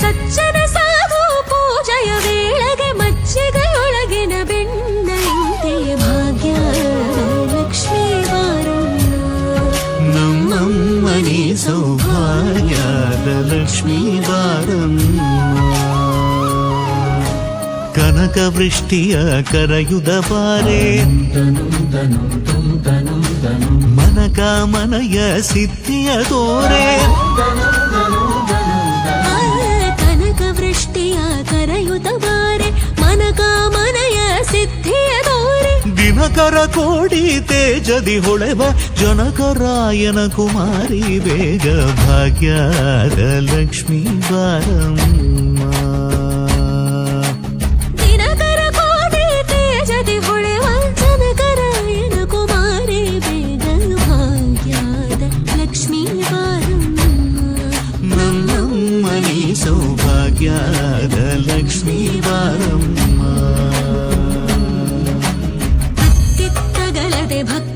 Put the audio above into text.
ಸಜ್ಜನ ಸಾಧು ಪೂಜೆಯ ವೇಳೆಗೆ ಮಜ್ಜಿಗೆಯೊಳಗಿನ ಬೆಣ್ಣೆಯಂತೆ ಭಾಗ್ಯದ ಲಕ್ಷ್ಮೀ ಬಾರಮ್ಮ. ನಮ್ಮಮ್ಮನಿ ಸೌಭಾಗ್ಯದ ಲಕ್ಷ್ಮೀ ಬಾರಮ್ಮ. ಕನಕ ವೃಷ್ಟಿಯ ಕರಯುದ ಬಾರೆ ಮನಕ ಮನಯ ಸಿದ್ಧಿಯ ತೋರೆ. ಕನಕ ವೃಷ್ಟಿಯ ಕರಯುತ ಬಾರೆ ಮನಕ ಮನಯ ಸಿದ್ಧಿಯ ತೋರೆ. ದಿನಕರ ಕೋಡಿ ತೇಜದಿ ಹೊಳೆವ ಜನಕರಾಯನ ಕುಮಾರಿ ಬೇಗ ಭಾಗ್ಯದ ಲಕ್ಷ್ಮೀ ಬಾರಮ್ಮ. ದಿನಕರ ಕೋಡಿ ತೇಜದಿ ಹೊಳೆವ ಜನಕರಾಯನ ಕುಮಾರಿ ಬೇಗ ಭಾಗ್ಯದ ಲಕ್ಷ್ಮೀ ಬಾರಮ್ಮ. ನಮ್ಮಮ್ಮನಿ ಸೌಭಾಗ್ಯದ ಲಕ್ಷ್ಮೀ ಬಾರಮ್ಮ. ಅತ್ತಿತ್ತಗಲದೆ ಭಕ್ತ